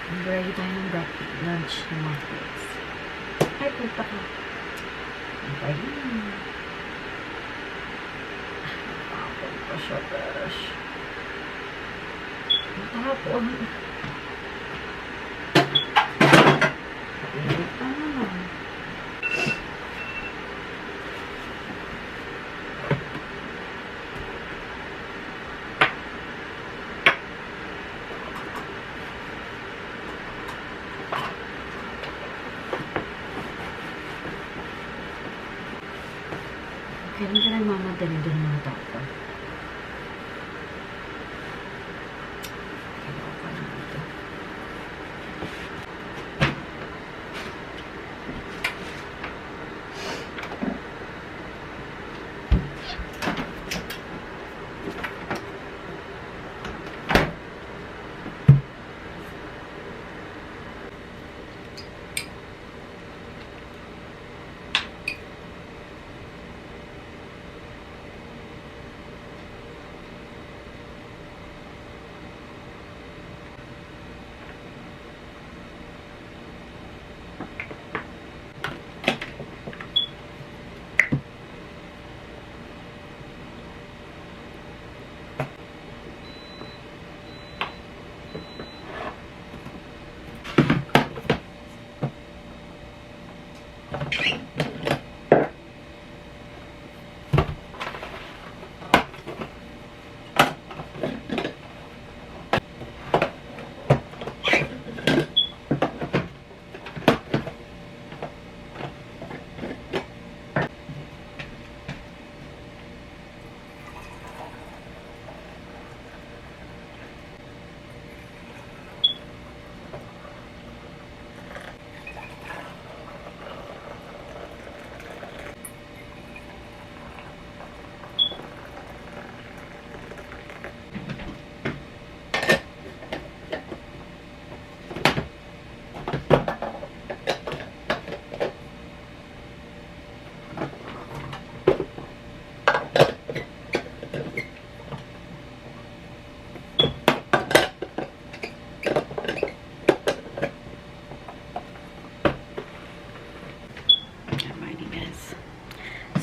Mag-ready tayo ng lunch ng mga kids. Ay, punta ka. Okay. Tapon pa siya, gosh. Tapon. Init pa naman. Kailan ka nagmamadali doon mga tapon? Kailan ka naman ito?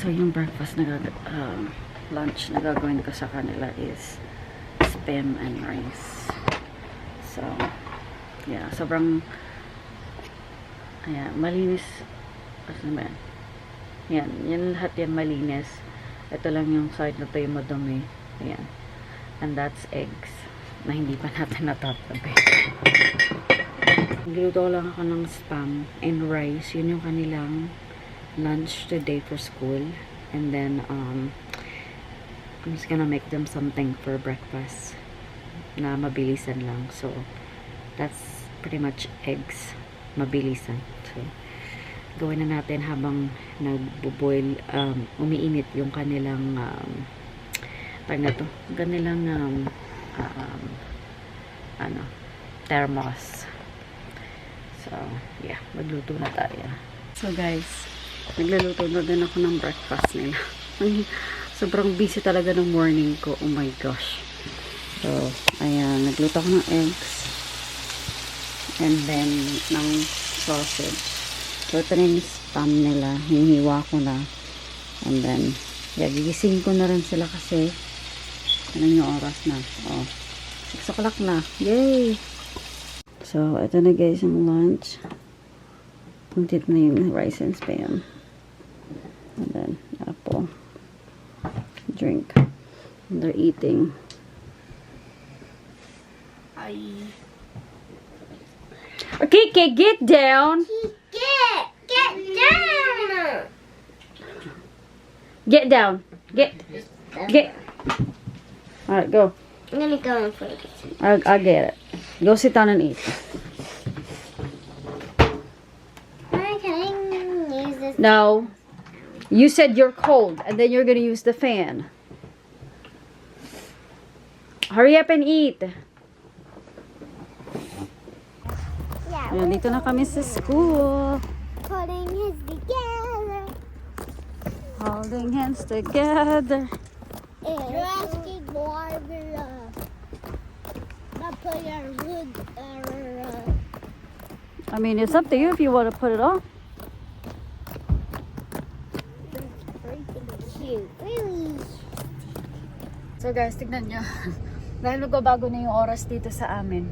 So, yung breakfast na lunch na gagawin ko sa kanila is spam and rice. So, yeah, sobrang ayan, malinis. Ano ba yan? Yan lahat yan malinis. Ito lang yung side na to yung madumi. Ayan. And that's eggs na hindi pa natin natatabi. Nagluto lang ako ng spam and rice. Yun yung kanilang lunch today for school, and then I'm just gonna make them something for breakfast na mabilisan lang. So that's pretty much eggs, mabilisan. So gawin na natin habang nagbo-boil, umiinit yung kanilang tawag na to, kanilang ano, thermos. So yeah, magluto na tayo. So guys, nagluluto na din ako ng breakfast nila. Sobrang busy talaga ng morning ko. Oh my gosh. So, ayan. Nagluto ako ng eggs. And then, ng sausage. So, ito na yung spam nila. Hinihiwa ko na. And then, yeah, gigising ko na rin sila kasi ano yung oras na. Oh, 6 o'clock na. Yay! So, ito na guys ang lunch. Puntit na yung rice and spam. And then, apple. Drink. And they're eating. Okay, get down. Get down. Get down. Get. Alright, go. I'm gonna go in first. I'll get it. Go sit down and eat. Can I use this? No. You said you're cold, and then you're gonna use the fan. Hurry up and eat. Yeah. Ayan, dito na kami sa school. Putting his together. Holding hands together. Jurassic World. Not put your wood. I mean, it's up to you if you want to put it on. Cute. Really? So guys, tignan nyo. Dahil magbabago na yung oras dito sa amin.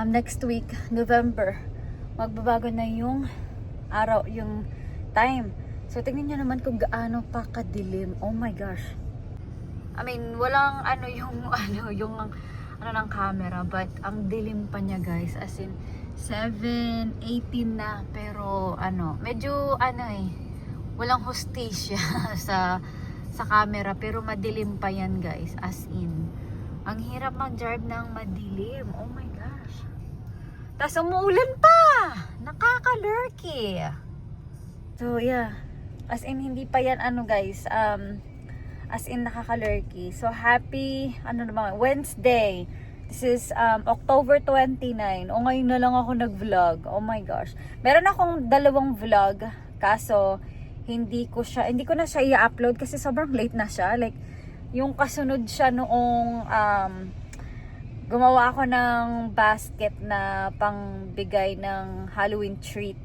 Next week, November, magbabago na yung araw, yung time. So tignan nyo naman kung gaano pa kadilim. Oh my gosh. I mean, walang yung ng camera, but ang dilim pa niya guys, as in 7:18 na, pero medyo walang hostage sa camera, pero madilim pa yan guys, as in ang hirap mag-drive ng madilim. Oh my gosh. Tas umuulan pa, nakakalurky. So yeah, as in hindi pa yan guys, as in nakakalurky. So happy Wednesday. This is October 29. O ngayon na lang ako nag-vlog. Oh my gosh. Meron akong dalawang vlog, kaso hindi ko na siya i-upload kasi sobrang late na siya. Like yung kasunod siya noong gumawa ako ng basket na pangbigay ng Halloween treat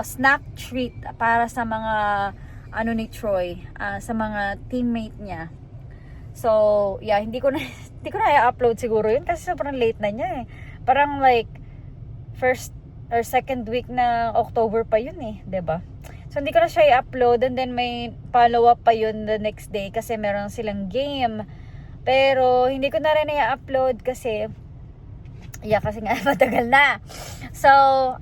snack treat para sa mga ni Troy, sa mga teammate niya. So, yeah, hindi ko na i-upload siguro yun kasi sobrang late na niya eh. Parang like first or second week na October pa yun eh, 'di ba? So hindi ko na siya i-upload, and then may follow-up pa yun the next day kasi meron silang game. Pero hindi ko na rin i-upload kasi kasi nga matagal na. So,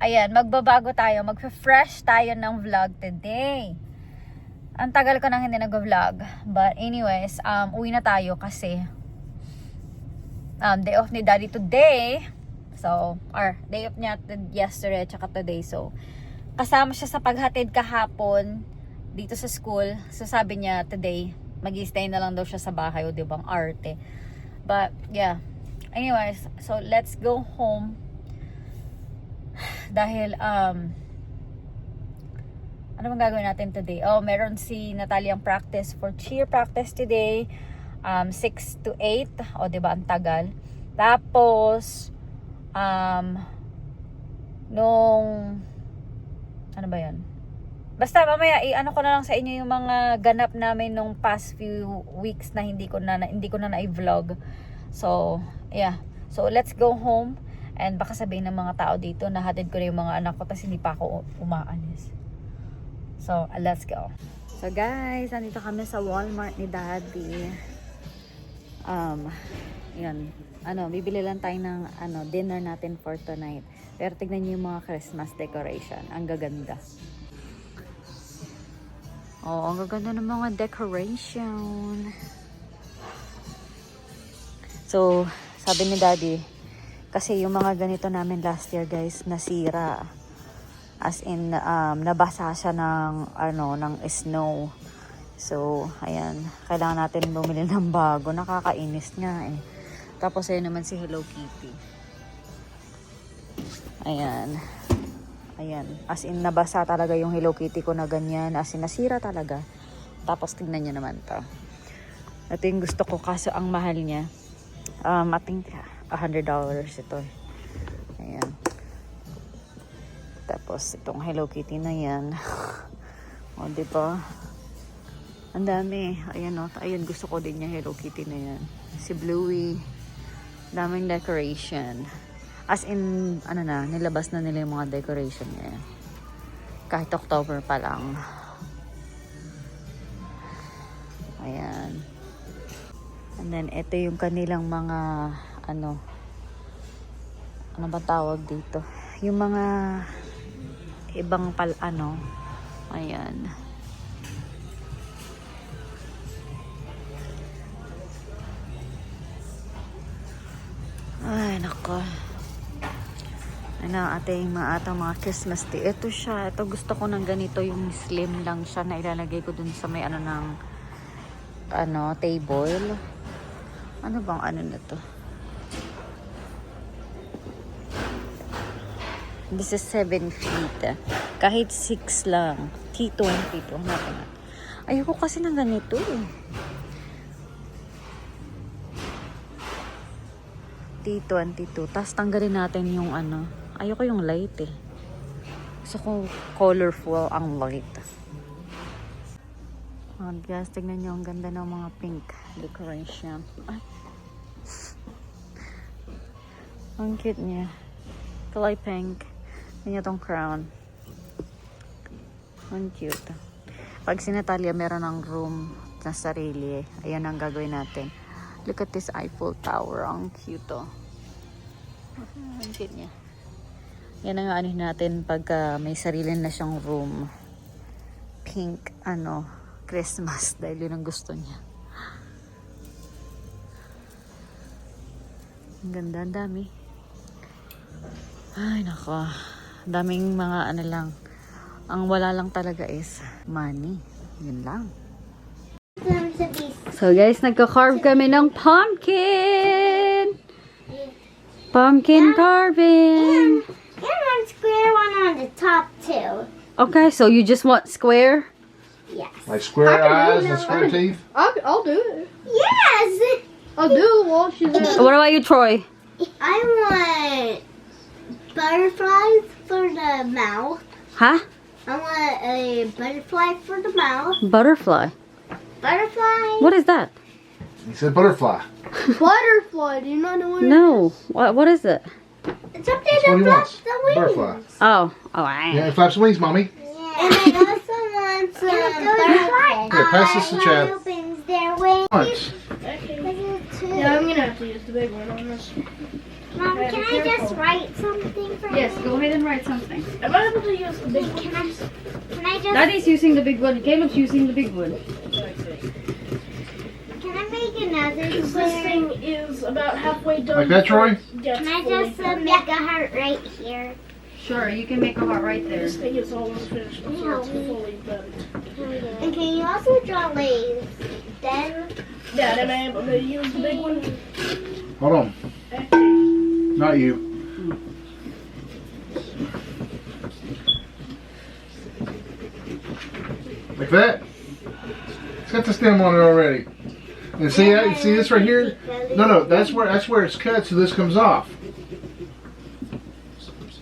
ayan, magbabago tayo, magfe-fresh tayo ng vlog today. Ang tagal ko nang hindi nag-vlog. But anyways, uwi na tayo kasi day off ni Daddy today. So, or day off niya yesterday tsaka today. So, kasama siya sa paghatid kahapon dito sa school. So, sabi niya today, mag-i-stay na lang daw siya sa bahay, o diba, ang arte. But, yeah. Anyways, so let's go home. Dahil, ano bang gagawin natin today? Oh, meron si Natalia ang practice for cheer practice today. 6 to 8. O, diba, ang tagal. Tapos, ano ba yan? Basta mamaya i-ano ko na lang sa inyo yung mga ganap namin nung past few weeks na hindi ko na na-vlog. So, yeah. So, let's go home. And baka sabihin ng mga tao dito, nahatid ko na yung mga anak ko tapos hindi pa ako umaalis. So, let's go. So, guys, nandito kami sa Walmart ni Daddy. Yan. Bibili lang tayo ng dinner natin for tonight. Pero tignan niyo yung mga Christmas decoration. Ang gaganda. Oh, ang gaganda ng mga decoration. So, sabi ni Daddy, kasi yung mga ganito namin last year, guys, nasira. As in, nabasa siya ng snow. So, ayan. Kailangan natin bumili ng bago. Nakakainis nga eh. Tapos, ayun naman si Hello Kitty. Ayan. Ayan. As in, nabasa talaga yung Hello Kitty ko na ganyan. As in, nasira talaga. Tapos, tignan nyo naman to. Ito yung gusto ko. Kaso, ang mahal niya. I think, $100 ito. Ayan. Tapos, itong Hello Kitty na yan. O, diba? Ang dami. Ayan, o. Ayan, gusto ko din yung Hello Kitty na yan. Si Bluey. Daming decoration. As in, nilabas na nila yung mga decoration niya. Kahit October pa lang. Ayan. And then, ito yung kanilang mga, ano ba tawag dito? Yung mga ibang ayan. Ay, nako. Ating mga Christmas tree. Ito siya. Ito gusto ko ng ganito. Yung slim lang siya na ilalagay ko dun sa may table. Ano bang na to? This is 7 feet. Kahit 6 lang. T20 to. Ayoko kasi ng ganito eh. 2022. Tapos tanggalin natin yung ano. Ayoko yung light eh. Gusto ko colorful ang light. Oh, guys, tignan nyo. Ang ganda ng mga pink decoration. Ay. Ang cute niya. Kulay pink. Ganyan tong crown. Ang cute. Pag si Natalia meron ng room na sarili, ayan ang gagawin natin. Look at this Eiffel Tower. Ang cute to. Ang cute niya. Yan ang ano natin pag may sarili na siyang room. Pink, Christmas. Dahil yun ang gusto niya. Ang ganda, ang dami. Ay, nako. Daming mga lang. Ang wala lang talaga is money. Yun lang. So guys, nagka-carve kami ng pumpkin! Pumpkin carving! And one square one on the top too. Okay, so you just want square? Yes. Like square eyes and square teeth? I'll do it. Yes! I'll do it while she's at What about you, Troy? I want butterflies for the mouth. Huh? I want a butterfly for the mouth. Butterfly. Butterfly. What is that? He said butterfly. butterfly. Do you not know what No. What is it? It's up there That's what to he flap wants. the wings. Butterfly. Oh. Oh, I Yeah, it flaps wings, mommy. And I also want some butterflies. Here, pass this to Chad. Opens their wings. Once. Yeah, I'm gonna have to use the big one on this. Mom, can I just write something for Yes, you? go ahead and write something. Am I able to use the big one? Can I just Daddy's using the big one. Caleb's using the big one. can I make another This square? thing is about halfway done. Like that, Troy? Yeah, Can I just make a heart right here? Sure, you can make a heart right there. This thing is almost finished before it's fully done. And can you also draw waves? Then Yeah, am I able to use the big one? Hold on. Not you. Like that? It's got the stem on it already. And see that? See this right here? No, that's where it's cut, so this comes off.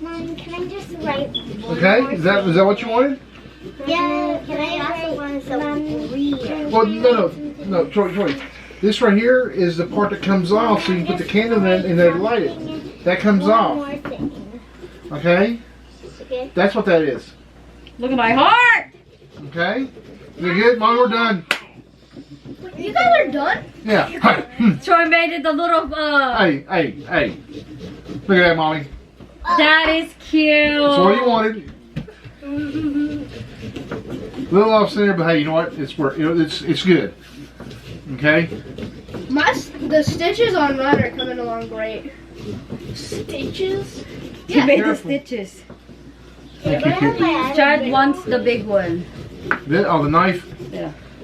Mom, can I just write one Okay? more Is that what you wanted? thing? Yeah, can I also want some green? Well, no, Troy. This right here is the part that comes off, so you can put the candle in and then light it. That comes One off. more thing. Okay? Okay. That's what that is. Look at my heart! Okay? You good? Mom, we're done. You guys are done? Yeah. Hey, Troy made it a little, hey. Look at that, mommy. that is cute. That's what you wanted. Little off center, but hey, you know what? It's work. It's good. Okay. The stitches on mine are coming along great. Stitches? You made the Careful. stitches. Thank you, kid. Chad wants the big one. The knife.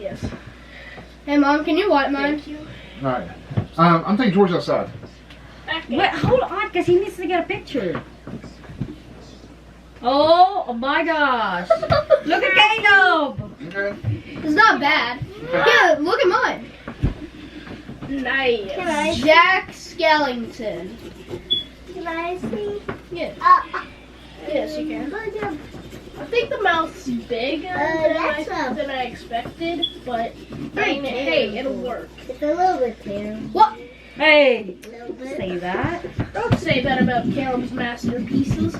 Yes. Hey mom, can you wipe mine? Thank you. All right. I'm taking George outside. Okay. Wait, hold on, because he needs to get a picture. Oh my gosh. Look at Caleb. Okay. It's not bad. Yeah, look at mine. Nice. Jack Skellington. Can I see? Yes. Yes, you can. I think the mouth's bigger that's than I expected, but hey, it'll work. It's a little bit too. Hey, A little bit. say that. Don't say that about Caleb's masterpieces.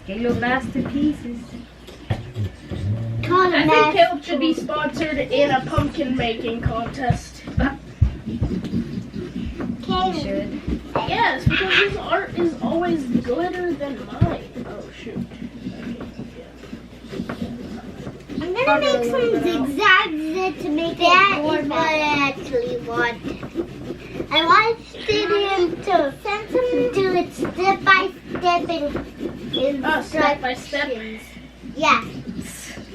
Caleb masterpieces. Call it I think math. Caleb should be sponsored in a pumpkin making contest. Okay. Should. Yes, because his art is always gooder than mine. Oh shoot. I'm gonna make some zigzags to make that is what I actually want. I watched him to do it step by step Step by step. instructions. Yeah,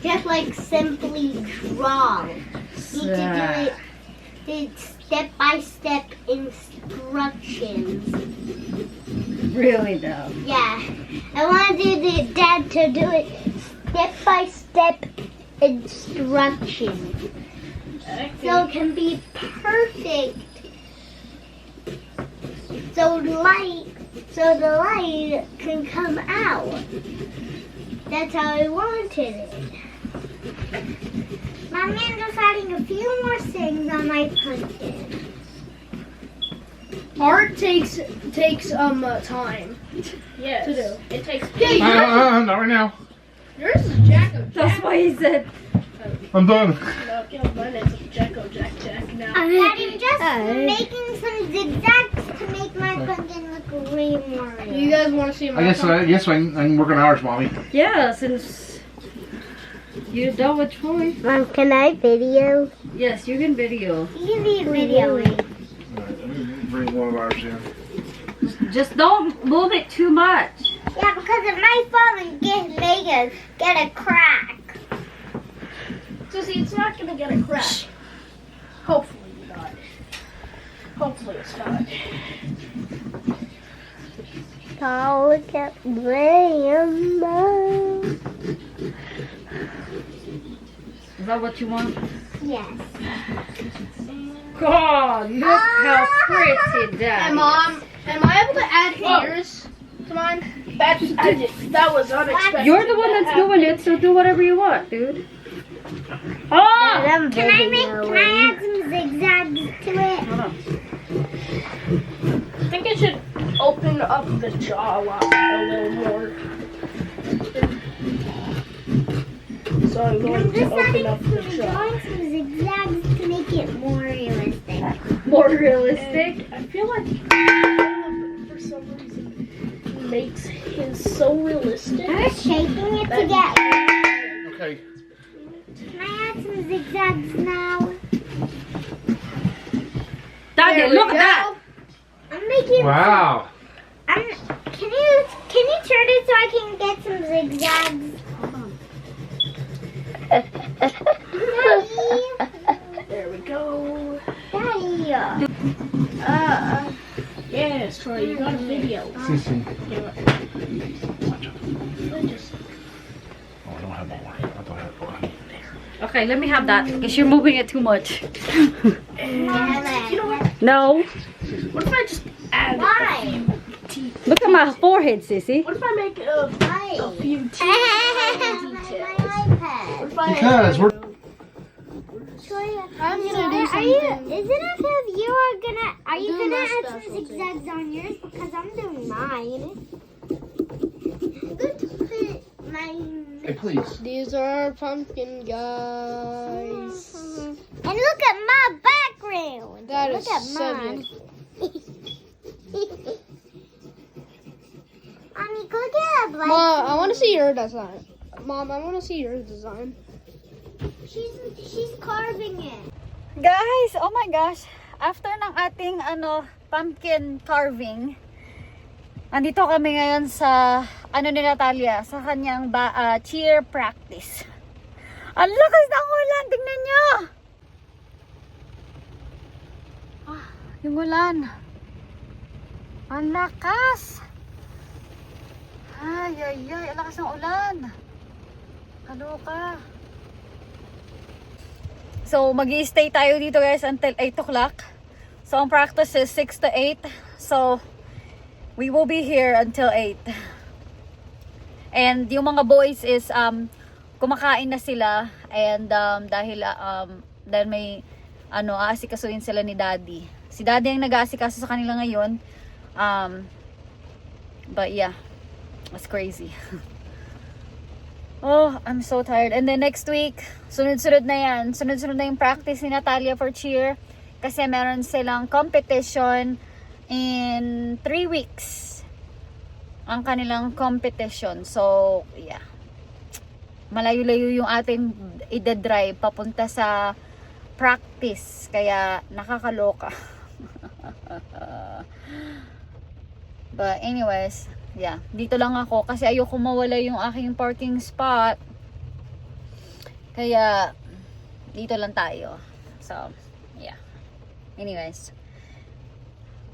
just like simply draw. Need to do it step by step instructions. Really though. Yeah, I wanted the dad to do it step by step instructions. So it can be perfect. so the light can come out. That's how I wanted it. Mommy, I'm just adding a few more things on my pumpkin. Art takes time Yes. to do. It takes Not right now. Yours is Jack of That's Jack. why he said, I'm done. no, mine is Jacko Jack now. I'm just making some zigzags to make my pumpkin look way more real. You guys want to see my I guess I can work on ours, mommy. yeah, since you're done with Troy. Mom, can I video? Yes, you can video. You can be videoing. Alright, let me bring one of ours in. Just don't move it too much. Yeah, because it might fall and get a crack. So see, it's not gonna get a crack. Hopefully not. Hopefully it's not. Oh, look at Rainbow. Is that what you want? Yes. God, look how pretty that Hey, is. Mom, am I able to add ears to mine? That was unexpected. You're the one that's doing it, so do whatever you want, dude. Oh! Can I add some zigzags to it? Hold on. I think I should open up the jaw a little more. So I'm going I'm to just open adding up the jaw. drawing some zigzags to make it more realistic. More realistic? I feel like for some reason makes his so realistic. I'm just shaping it to get. Okay. Can I add some zigzags now? Daddy, There we look at go. that! I'm making. Wow. Can you turn it so I can get some zigzags? Daddy. There we go. Daddy. Yes, Troy, you got a video. Sissy. Give it. Just- Oh, I don't have more. I don't have more. Okay, let me have that, because you're moving it too much. You know what? No. What if I just add a Why? few teeth? Look at my forehead, sissy. What if I make a few teeth My details? iPad. What if I Because we're I'm gonna do Are you? something. Is it okay if you are gonna? Are you Do gonna my add some specialty. zigzags on yours? Because I'm doing mine. I'm going to put mine. Hey, please. These are pumpkin guys. And look at my background. That look is at so mine. Mommy, go get a black. Mom, I want to see your design. Mom, I want to see your design. She's carving it. Guys, oh my gosh. After ng ating pumpkin carving, andito kami ngayon sa ni Natalia, sa kanyang cheer practice. Ang lakas ng ulan, tingnan nyo. Yung ulan. Ang lakas. Ay, ang lakas ng ulan. Kaloka. So, mag-i-stay tayo dito guys until 8 o'clock. So, ang practice is 6 to 8. So, we will be here until 8. And yung mga boys is kumakain na sila. And dahil may aasikasuin sila ni Daddy. Si Daddy ang nag-aasikaso sa kanila ngayon. But yeah, it's crazy. Oh, I'm so tired. And then next week, sunod-sunod na yan. Sunod-sunod na yung practice ni Natalia for cheer. Kasi meron silang competition in 3 weeks. Ang kanilang competition. So, yeah. Malayo-layo yung ating ida-drive papunta sa practice. Kaya, nakakaloka. But anyways, yeah, dito lang ako kasi ayoko mawala yung aking parking spot. Kaya dito lang tayo. So, yeah. Anyways,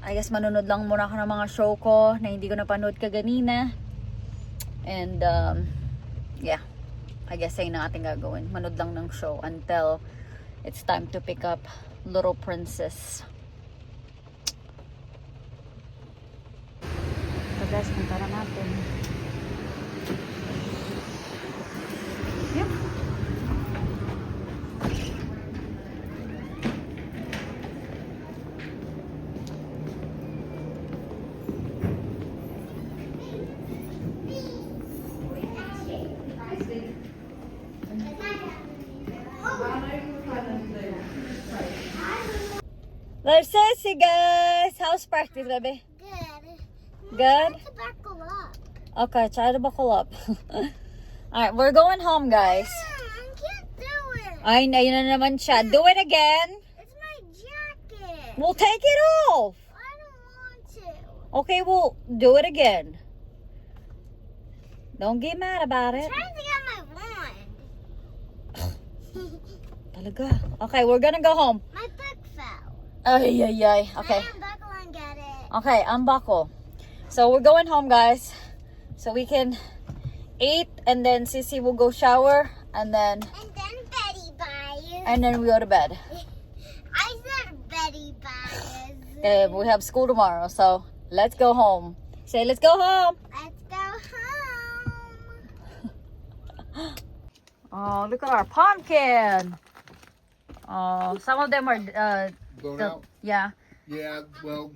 I guess manunod lang muna ako ng mga show ko na hindi ko napanood kaganina. And yeah, I guess ayun ang ating gagawin. Manood lang ng show until it's time to pick up Little Princess. guys, punta na natin. Yep. There's Ceci, guys. How's practice, baby? Good. Good? To buckle up. Okay, try to buckle up. Alright, we're going home, guys. I can't do it. Ay, na yun na naman siya. Do it again. It's my jacket. We'll take it off. I don't want to. Okay, we'll do it again. Don't get mad about it. Trying to get my wand. Talaga. Okay, we're gonna go home. My book fell. Ay, ay, ay. Okay. Unbuckle and get it. Okay, unbuckle. So we're going home, guys. So we can eat, and then Sissy will go shower, and then Betty buys. we go to bed. I said Betty buys. Okay, we have school tomorrow, so let's go home. Say, let's go home. Let's go home. Oh, look at our pumpkin. Oh, some of them are, Blown out? yeah, Yeah, well,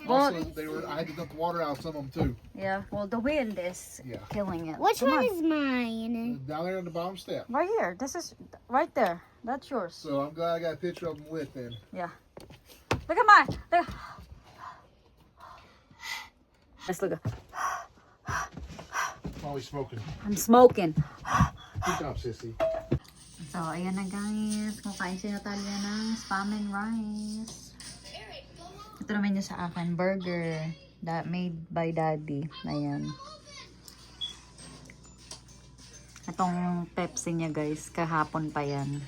Well- also I had to dump the water out of some of them too. yeah. Well, the wind is Yeah. killing it. Which Come one on. is mine? Down there on the bottom step. Right here. This is right there. That's yours. So I'm glad I got a picture of them with then. Yeah. Look at mine. Look. Let's look. Always smoking. I'm smoking. Good job, sissy. So, ayan na guys. Kumakain si Natalia ng spam and rice. Ito naman yung sa akin. Burger. That made by daddy. Ayan. Itong Pepsi niya guys. Kahapon pa yan.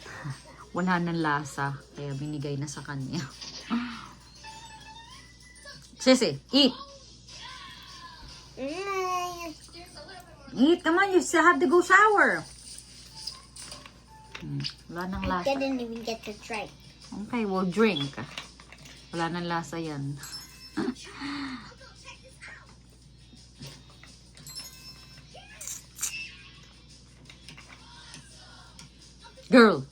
Wala nang lasa. Kaya binigay na sa kanya. Sissy, eat! Eat! Come on, you still have to go shower. Wala nang lasa. Didn't even get to try. Okay, we'll drink. Wala nang lasa yan. Girl!